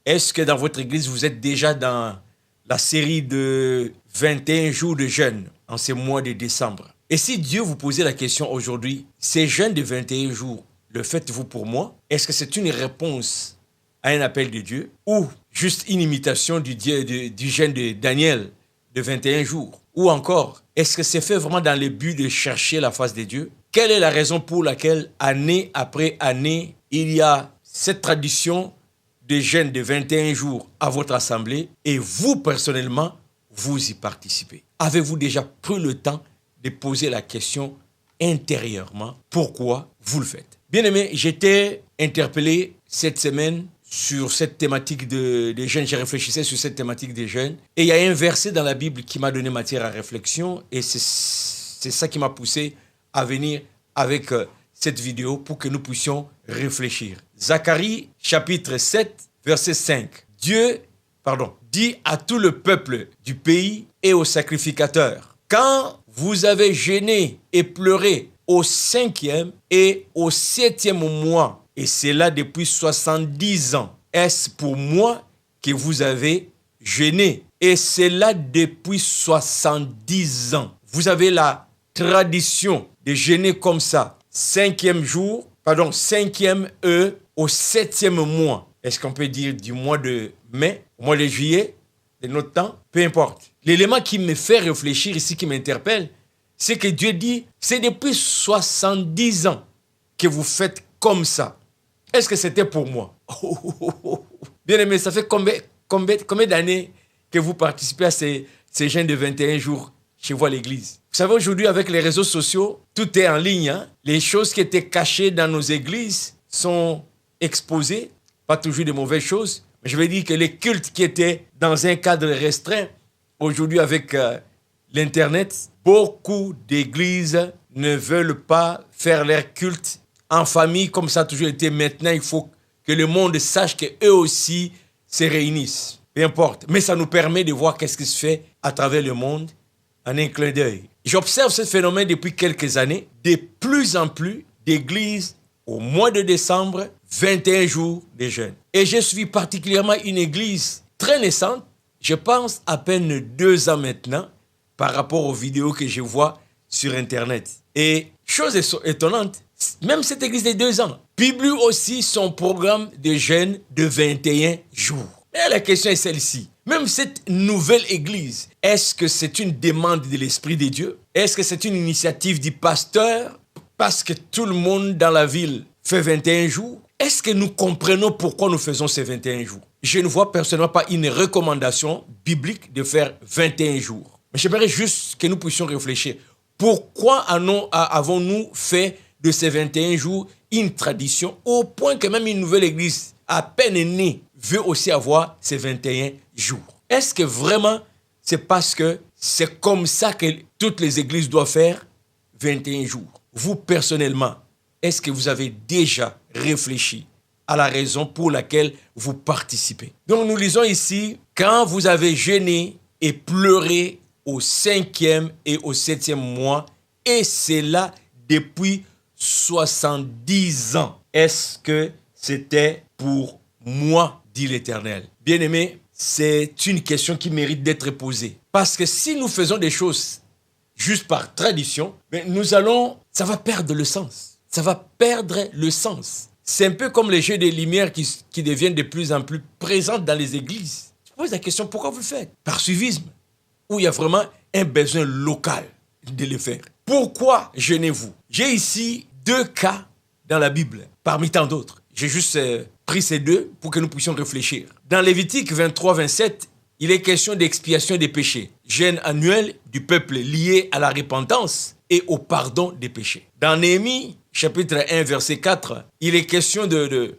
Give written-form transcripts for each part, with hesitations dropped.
Est-ce que dans votre église, vous êtes déjà dans la série de 21 jours de jeûne en ce mois de décembre? Et si Dieu vous posait la question aujourd'hui, ces jeûnes de 21 jours, le faites-vous pour moi? Est-ce que c'est une réponse à un appel de Dieu ou juste une imitation du jeûne de Daniel de 21 jours? Ou encore, est-ce que c'est fait vraiment dans le but de chercher la face de Dieu? Quelle est la raison pour laquelle, année après année, il y a cette tradition de jeûne de 21 jours à votre assemblée et vous, personnellement, vous y participez? Avez-vous déjà pris le temps de poser la question intérieurement pourquoi vous le faites? Bien-aimé, j'étais interpellé cette semaine sur cette thématique de jeûne. J'ai réfléchi sur cette thématique des jeûnes. Et il y a un verset dans la Bible qui m'a donné matière à réflexion. Et c'est ça qui m'a poussé à venir avec cette vidéo pour que nous puissions réfléchir. Zacharie, chapitre 7, verset 5. Dieu dit à tout le peuple du pays et aux sacrificateurs: quand vous avez jeûné et pleuré au 5e et au 7e mois, et c'est là depuis 70 ans, est-ce pour moi que vous avez jeûné? Et c'est là depuis 70 ans. Vous avez la tradition de jeûner comme ça, 5e au 7e mois. Est-ce qu'on peut dire du mois de mai, au mois de juillet, de notre temps? Peu importe. L'élément qui me fait réfléchir ici, qui m'interpelle, c'est que Dieu dit, c'est depuis 70 ans que vous faites comme ça. Est-ce que c'était pour moi? Bien aimé, ça fait combien d'années que vous participez à ces jeûnes de 21 jours chez vous à l'église? Vous savez, aujourd'hui, avec les réseaux sociaux, tout est en ligne. Hein? Les choses qui étaient cachées dans nos églises sont exposées. Pas toujours de mauvaises choses. Mais je veux dire que les cultes qui étaient dans un cadre restreint, aujourd'hui, avec l'Internet, beaucoup d'églises ne veulent pas faire leur culte en famille comme ça a toujours été. Maintenant, il faut que le monde sache qu'eux aussi se réunissent. Peu importe. Mais ça nous permet de voir qu'est-ce qui se fait à travers le monde en un clin d'œil. J'observe ce phénomène depuis quelques années. De plus en plus d'églises, au mois de décembre, 21 jours de jeûne. Et je suis particulièrement une église très naissante. Je pense à peine 2 ans maintenant par rapport aux vidéos que je vois sur Internet. Et chose étonnante, même cette église de 2 ans publie aussi son programme de jeûne de 21 jours. Et la question est celle-ci. Même cette nouvelle église, est-ce que c'est une demande de l'Esprit de Dieu? Est-ce que c'est une initiative du pasteur parce que tout le monde dans la ville fait 21 jours? Est-ce que nous comprenons pourquoi nous faisons ces 21 jours? Je ne vois personnellement pas une recommandation biblique de faire 21 jours. Mais j'aimerais juste que nous puissions réfléchir. Pourquoi avons-nous fait de ces 21 jours une tradition au point que même une nouvelle église à peine née veut aussi avoir ces 21 jours? Est-ce que vraiment c'est parce que c'est comme ça que toutes les églises doivent faire 21 jours? Vous personnellement, est-ce que vous avez déjà réfléchi à la raison pour laquelle vous participez? Donc nous lisons ici, quand vous avez jeûné et pleuré au 5e et au 7e mois, et c'est là depuis 70 ans. Est-ce que c'était pour moi, dit l'Éternel? Bien-aimé, c'est une question qui mérite d'être posée. Parce que si nous faisons des choses juste par tradition, ça va perdre le sens. Ça va perdre le sens. C'est un peu comme les jeux de lumière qui deviennent de plus en plus présents dans les églises. Je pose la question, pourquoi vous le faites? Par suivisme, où il y a vraiment un besoin local de le faire. Pourquoi jeûnez-vous? J'ai ici 2 cas dans la Bible, parmi tant d'autres. J'ai juste pris ces 2 pour que nous puissions réfléchir. Dans Lévitique 23-27, il est question d'expiation des péchés. Jeûne annuel du peuple lié à la repentance et au pardon des péchés. Dans Néhémie, chapitre 1, verset 4, il est question de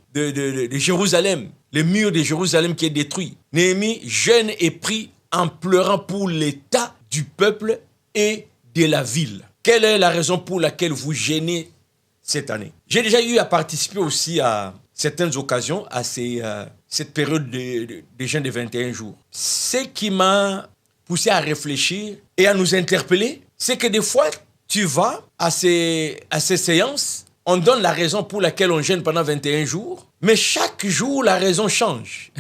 Jérusalem, le mur de Jérusalem qui est détruit. Néhémie jeûne et prie en pleurant pour l'état du peuple et de la ville. Quelle est la raison pour laquelle vous jeûnez cette année? J'ai déjà eu à participer aussi à certaines occasions, à cette période de jeûne de 21 jours. Ce qui m'a poussé à réfléchir et à nous interpeller, c'est que des fois, tu vas à ces séances, on donne la raison pour laquelle on jeûne pendant 21 jours, Mais chaque jour, la raison change.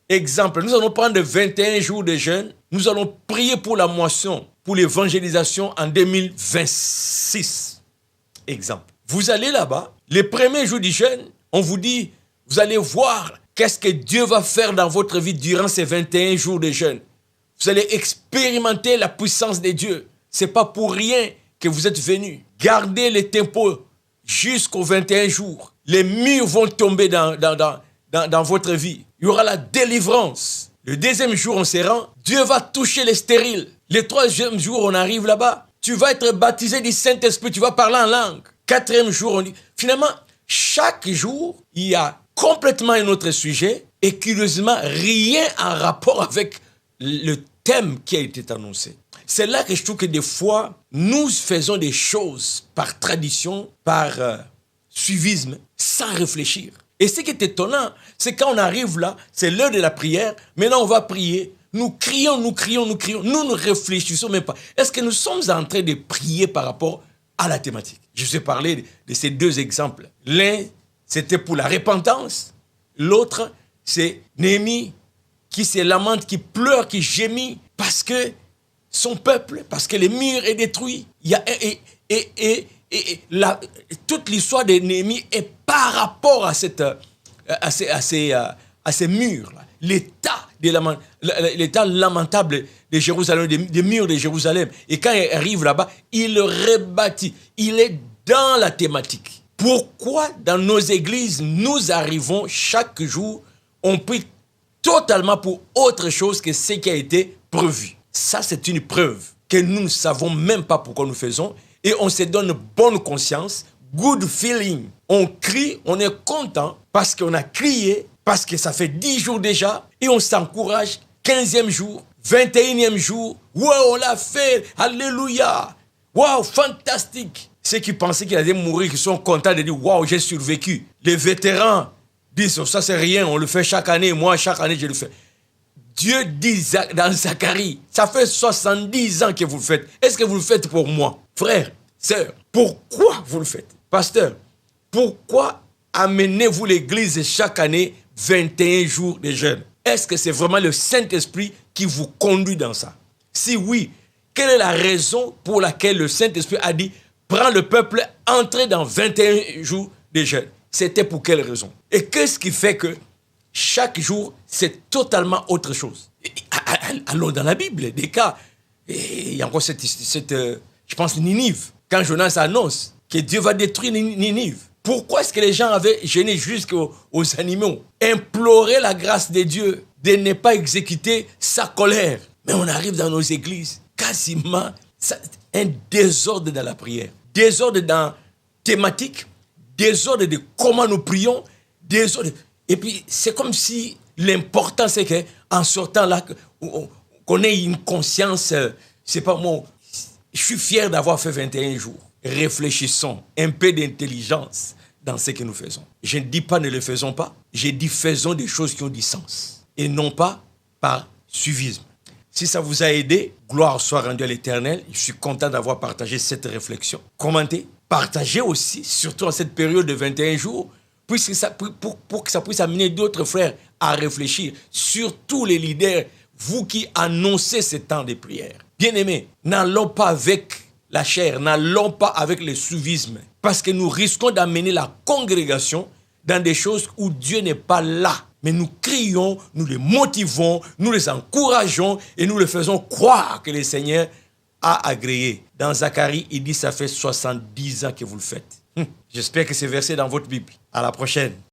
Exemple, nous allons prendre 21 jours de jeûne. Nous allons prier pour la moisson, pour l'évangélisation en 2026. Exemple. Vous allez là-bas, les premiers jours du jeûne, on vous dit, vous allez voir qu'est-ce que Dieu va faire dans votre vie durant ces 21 jours de jeûne. Vous allez expérimenter la puissance de Dieu. Ce n'est pas pour rien que vous êtes venus. Gardez le tempo jusqu'aux 21 jours. Les murs vont tomber dans votre vie. Il y aura la délivrance. Le deuxième jour, on se rend. Dieu va toucher les stériles. Le troisième jour, on arrive là-bas. Tu vas être baptisé du Saint-Esprit. Tu vas parler en langue. Quatrième jour, on dit... Finalement, chaque jour, il y a complètement un autre sujet. Et curieusement, rien en rapport avec le thème qui a été annoncé. C'est là que je trouve que des fois, nous faisons des choses par tradition, par suivisme, sans réfléchir. Et ce qui est étonnant, c'est quand on arrive là, c'est l'heure de la prière, maintenant on va prier, nous crions, nous ne réfléchissons même pas. Est-ce que nous sommes en train de prier par rapport à la thématique? Je vous ai parlé de ces deux exemples. L'un, c'était pour la repentance. L'autre, c'est Néhémie qui se lamente, qui pleure, qui gémit parce que son peuple, parce que le mur est détruit. Il y a, toute l'histoire de Néhémie est par rapport à ces murs, là. L'état lamentable de Jérusalem, des murs de Jérusalem. Et quand il arrive là-bas, il le rebâtit. Il est dans la thématique. Pourquoi dans nos églises, nous arrivons chaque jour, on prie totalement pour autre chose que ce qui a été prévu? Ça, c'est une preuve que nous ne savons même pas pourquoi nous faisons et on se donne bonne conscience, good feeling. On crie, on est content parce qu'on a crié, parce que ça fait 10 jours déjà et on s'encourage, 15e jour, 21e jour, wow, on l'a fait, alléluia, wow, fantastique. Ceux qui pensaient qu'il allait mourir, qui sont contents de dire, wow, j'ai survécu. Les vétérans disent, ça c'est rien, on le fait chaque année, moi chaque année je le fais. Dieu dit dans Zacharie, ça fait 70 ans que vous le faites. Est-ce que vous le faites pour moi? Frère, sœur, pourquoi vous le faites? Pasteur, pourquoi amenez-vous l'église chaque année 21 jours de jeûne? Est-ce que c'est vraiment le Saint-Esprit qui vous conduit dans ça? Si oui, quelle est la raison pour laquelle le Saint-Esprit a dit, prends le peuple, entrez dans 21 jours de jeûne? C'était pour quelle raison? Et qu'est-ce qui fait que chaque jour, c'est totalement autre chose? Allons dans la Bible, des cas. Et il y a encore je pense, Ninive. Quand Jonas annonce que Dieu va détruire Ninive, pourquoi est-ce que les gens avaient gêné jusqu'aux animaux? Implorer la grâce de Dieu de ne pas exécuter sa colère. Mais on arrive dans nos églises, quasiment un désordre dans la prière. Désordre dans la thématique, désordre de comment nous prions, désordre... Et puis, c'est comme si l'important, c'est qu'en sortant là, qu'on ait une conscience, c'est pas moi, je suis fier d'avoir fait 21 jours. Réfléchissons, un peu d'intelligence dans ce que nous faisons. Je ne dis pas ne le faisons pas, je dis faisons des choses qui ont du sens et non pas par suivisme. Si ça vous a aidé, gloire soit rendue à l'Éternel. Je suis content d'avoir partagé cette réflexion. Commentez, partagez aussi, surtout en cette période de 21 jours, pour que ça puisse amener d'autres frères à réfléchir, surtout les leaders, vous qui annoncez ce temps de prière. Bien-aimés, n'allons pas avec la chair, n'allons pas avec le suivisme, parce que nous risquons d'amener la congrégation dans des choses où Dieu n'est pas là. Mais nous crions, nous les motivons, nous les encourageons et nous les faisons croire que le Seigneur a agréé. Dans Zacharie, il dit ça fait 70 ans que vous le faites. J'espère que c'est versé dans votre Bible. À la prochaine.